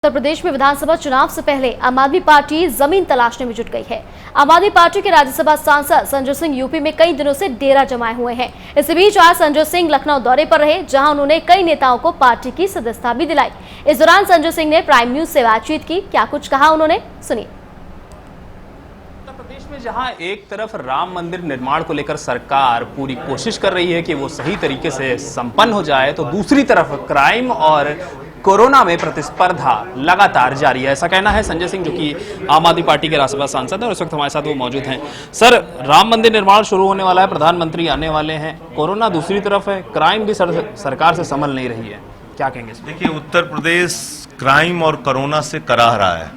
उत्तर प्रदेश में विधानसभा चुनाव से पहले आम आदमी पार्टी जमीन तलाशने में जुट गई है। आम आदमी पार्टी के राज्यसभा सांसद संजय सिंह यूपी में कई दिनों से डेरा जमाए हुए हैं। इसी बीच आज संजय सिंह लखनऊ दौरे पर रहे, जहां उन्होंने कई नेताओं को पार्टी की सदस्यता भी दिलाई। इस दौरान संजय सिंह ने प्राइम न्यूज से बातचीत की। क्या कुछ कहा उन्होंने, सुनिए। उत्तर प्रदेश में जहां एक तरफ राम मंदिर निर्माण को लेकर सरकार पूरी कोशिश कर रही है कि वो सही तरीके से संपन्न हो जाए, तो दूसरी तरफ क्राइम और कोरोना में प्रतिस्पर्धा लगातार जारी है। ऐसा कहना है संजय सिंह, जो कि आम आदमी पार्टी के राज्यसभा सांसद हैं और इस वक्त हमारे साथ वो मौजूद हैं। सर, राम मंदिर निर्माण शुरू होने वाला है, प्रधानमंत्री आने वाले हैं, कोरोना दूसरी तरफ है, क्राइम भी सरकार से संभल नहीं रही है, क्या कहेंगे? देखिए, उत्तर प्रदेश क्राइम और कोरोना से कराह रहा है।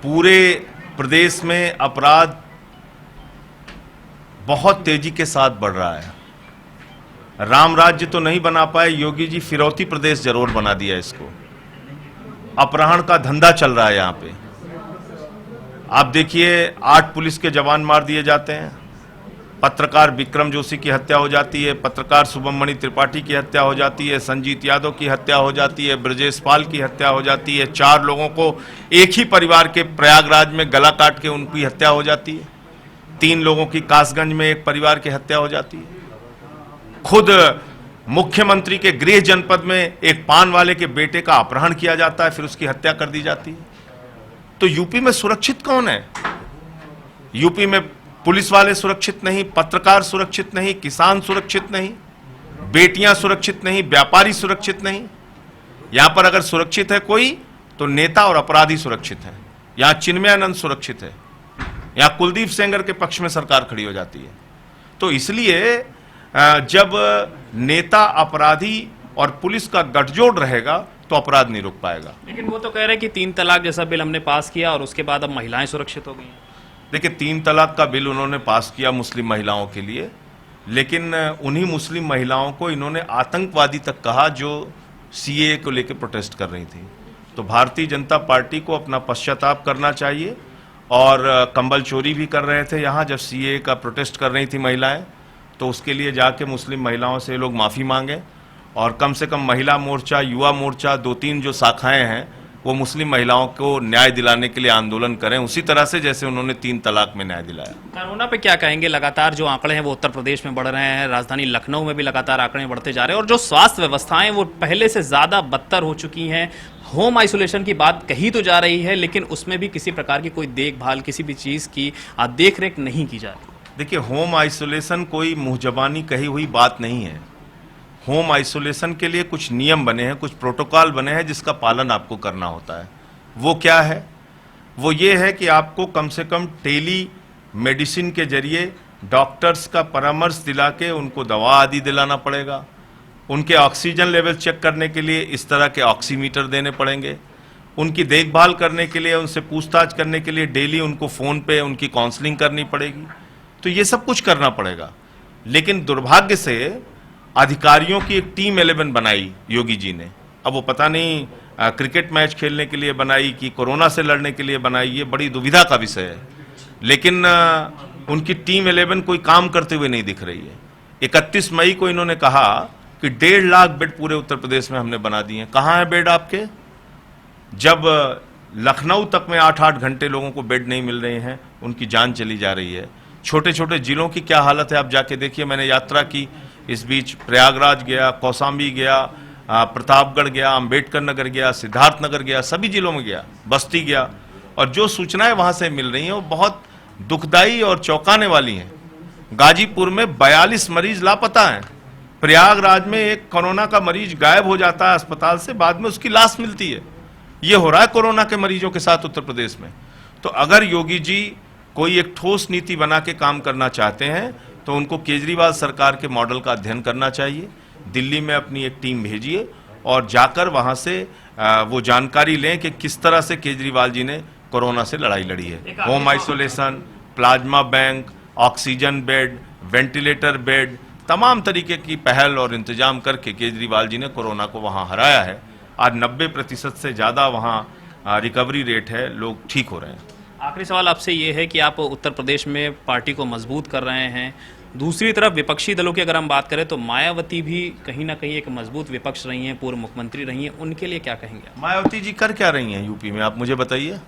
पूरे प्रदेश में अपराध बहुत तेजी के साथ बढ़ रहा है। राम राज्य तो नहीं बना पाए योगी जी, फिरौती प्रदेश जरूर बना दिया इसको। अपहरण का धंधा चल रहा है यहाँ पे। आप देखिए, 8 पुलिस के जवान मार दिए जाते हैं, पत्रकार विक्रम जोशी की हत्या हो जाती है, पत्रकार शुभमणि त्रिपाठी की हत्या हो जाती है, संजीत यादव की हत्या हो जाती है, ब्रजेश पाल की हत्या हो जाती है, 4 लोगों को एक ही परिवार के प्रयागराज में गला काट के उनकी हत्या हो जाती है, 3 लोगों की कासगंज में एक परिवार की हत्या हो जाती है। खुद मुख्यमंत्री के गृह जनपद में एक पान वाले के बेटे का अपहरण किया जाता है, फिर उसकी हत्या कर दी जाती है। तो यूपी में सुरक्षित कौन है? यूपी में पुलिस वाले सुरक्षित नहीं, पत्रकार सुरक्षित नहीं, किसान सुरक्षित नहीं, बेटियां सुरक्षित नहीं, व्यापारी सुरक्षित नहीं। यहां पर अगर सुरक्षित है कोई, तो नेता और अपराधी सुरक्षित है। यहां चिन्मयानंद सुरक्षित है, यहां कुलदीप सेंगर के पक्ष में सरकार खड़ी हो जाती है। तो इसलिए जब नेता, अपराधी और पुलिस का गठजोड़ रहेगा तो अपराध नहीं रुक पाएगा। लेकिन वो तो कह रहे हैं कि 3 तलाक जैसा बिल हमने पास किया और उसके बाद अब महिलाएं सुरक्षित हो गई हैं। देखिए, 3 तलाक का बिल उन्होंने पास किया मुस्लिम महिलाओं के लिए, लेकिन उन्हीं मुस्लिम महिलाओं को इन्होंने आतंकवादी तक कहा जो सीएए को लेकर प्रोटेस्ट कर रही थी। तो भारतीय जनता पार्टी को अपना पश्चाताप करना चाहिए। और कंबल चोरी भी कर रहे थे यहाँ जब सीएए का प्रोटेस्ट कर रही थी महिलाएं, तो उसके लिए जाके मुस्लिम महिलाओं से लोग माफ़ी मांगे और कम से कम महिला मोर्चा, युवा मोर्चा, 2-3 जो शाखाएं हैं, वो मुस्लिम महिलाओं को न्याय दिलाने के लिए आंदोलन करें, उसी तरह से जैसे उन्होंने 3 तलाक में न्याय दिलाया। कोरोना पे क्या कहेंगे? लगातार जो आंकड़े हैं वो उत्तर प्रदेश में बढ़ रहे हैं, राजधानी लखनऊ में भी लगातार आंकड़े बढ़ते जा रहे हैं और जो स्वास्थ्य व्यवस्थाएं वो पहले से ज़्यादा बदतर हो चुकी हैं। होम आइसोलेशन की बात कही तो जा रही है, लेकिन उसमें भी किसी प्रकार की कोई देखभाल, किसी भी चीज़ की देख रेख नहीं की जा रही। देखिए, होम आइसोलेशन कोई मुंहजबानी कही हुई बात नहीं है। होम आइसोलेशन के लिए कुछ नियम बने हैं, कुछ प्रोटोकॉल बने हैं जिसका पालन आपको करना होता है। वो क्या है? वो ये है कि आपको कम से कम टेली मेडिसिन के जरिए डॉक्टर्स का परामर्श दिला के उनको दवा आदि दिलाना पड़ेगा। उनके ऑक्सीजन लेवल चेक करने के लिए इस तरह के ऑक्सीमीटर देने पड़ेंगे। उनकी देखभाल करने के लिए, उनसे पूछताछ करने के लिए डेली उनको फ़ोन पे उनकी काउंसलिंग करनी पड़ेगी। तो ये सब कुछ करना पड़ेगा। लेकिन दुर्भाग्य से अधिकारियों की एक टीम 11 बनाई योगी जी ने। अब वो पता नहीं क्रिकेट मैच खेलने के लिए बनाई कि कोरोना से लड़ने के लिए बनाई, ये बड़ी दुविधा का विषय है। लेकिन उनकी टीम 11 कोई काम करते हुए नहीं दिख रही है। 31 मई को इन्होंने कहा कि 1.5 लाख बेड पूरे उत्तर प्रदेश में हमने बना दिए हैं। कहाँ है बेड आपके? जब लखनऊ तक में 8-8 घंटे लोगों को बेड नहीं मिल रहे हैं, उनकी जान चली जा रही है। छोटे छोटे जिलों की क्या हालत है आप जाके देखिए। मैंने यात्रा की, इस बीच प्रयागराज गया, कौशाम्बी गया, प्रतापगढ़ गया, अंबेडकर नगर गया, सिद्धार्थ नगर गया, सभी जिलों में गया, बस्ती गया, और जो सूचनाएं वहां से मिल रही हैं वो बहुत दुखदाई और चौंकाने वाली हैं। गाजीपुर में 42 मरीज लापता हैं। प्रयागराज में एक कोरोना का मरीज गायब हो जाता है अस्पताल से, बाद में उसकी लाश मिलती है। ये हो रहा है कोरोना के मरीजों के साथ उत्तर प्रदेश में। तो अगर योगी जी कोई एक ठोस नीति बना के काम करना चाहते हैं तो उनको केजरीवाल सरकार के मॉडल का अध्ययन करना चाहिए। दिल्ली में अपनी एक टीम भेजिए और जाकर वहां से वो जानकारी लें कि किस तरह से केजरीवाल जी ने कोरोना से लड़ाई लड़ी है। Home isolation, plasma bank, oxygen bed, ventilator bed, तमाम तरीके की पहल और इंतजाम करके केजरीवाल जी ने कोरोना को वहाँ हराया है। आज 90% से ज़्यादा वहाँ रिकवरी रेट है, लोग ठीक हो रहे हैं। आखिरी सवाल आपसे ये है कि आप उत्तर प्रदेश में पार्टी को मजबूत कर रहे हैं, दूसरी तरफ विपक्षी दलों की अगर हम बात करें तो मायावती भी कहीं ना कहीं एक मजबूत विपक्ष रही हैं, पूर्व मुख्यमंत्री रही हैं, उनके लिए क्या कहेंगे? मायावती जी कर क्या रही हैं यूपी में, आप मुझे बताइए।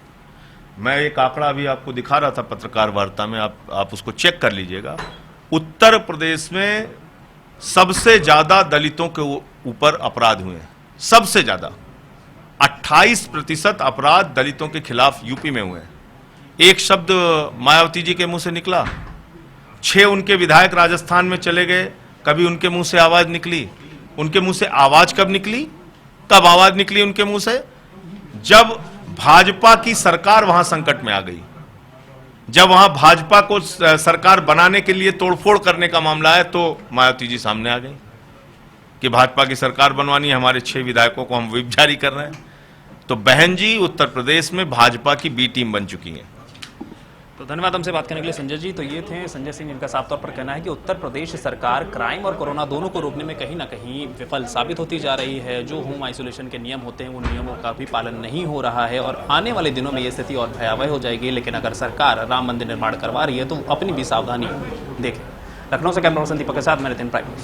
मैं एक आंकड़ा अभी आपको दिखा रहा था पत्रकार वार्ता में, आप उसको चेक कर लीजिएगा। उत्तर प्रदेश में सबसे ज्यादा दलितों के ऊपर अपराध हुए हैं, सबसे ज्यादा 28% अपराध दलितों के खिलाफ यूपी में हुए हैं। एक शब्द मायावती जी के मुंह से निकला? 6 उनके विधायक राजस्थान में चले गए, कभी उनके मुंह से आवाज निकली? उनके मुंह से आवाज कब निकली? कब आवाज निकली उनके मुंह से? जब भाजपा की सरकार वहां संकट में आ गई, जब वहां भाजपा को सरकार बनाने के लिए तोड़फोड़ करने का मामला है, तो मायावती जी सामने आ गई कि भाजपा की सरकार बनवानी है, हमारे 6 विधायकों को हम व्हिप जारी कर रहे हैं। तो बहन जी उत्तर प्रदेश में भाजपा की बी टीम बन चुकी है। तो धन्यवाद हमसे बात करने के लिए संजय जी। तो ये थे संजय सिंह, जिनका साफ तौर पर कहना है कि उत्तर प्रदेश सरकार क्राइम और कोरोना दोनों को रोकने में कहीं ना कहीं विफल साबित होती जा रही है। जो होम आइसोलेशन के नियम होते हैं उन नियमों का भी पालन नहीं हो रहा है और आने वाले दिनों में ये स्थिति और भयावह हो जाएगी। लेकिन अगर सरकार राम मंदिर निर्माण करवा रही है तो अपनी भी सावधानी देखें। लखनऊ से कैमरा पर्सन दीपक के साथ मैं नितिन प्राइम।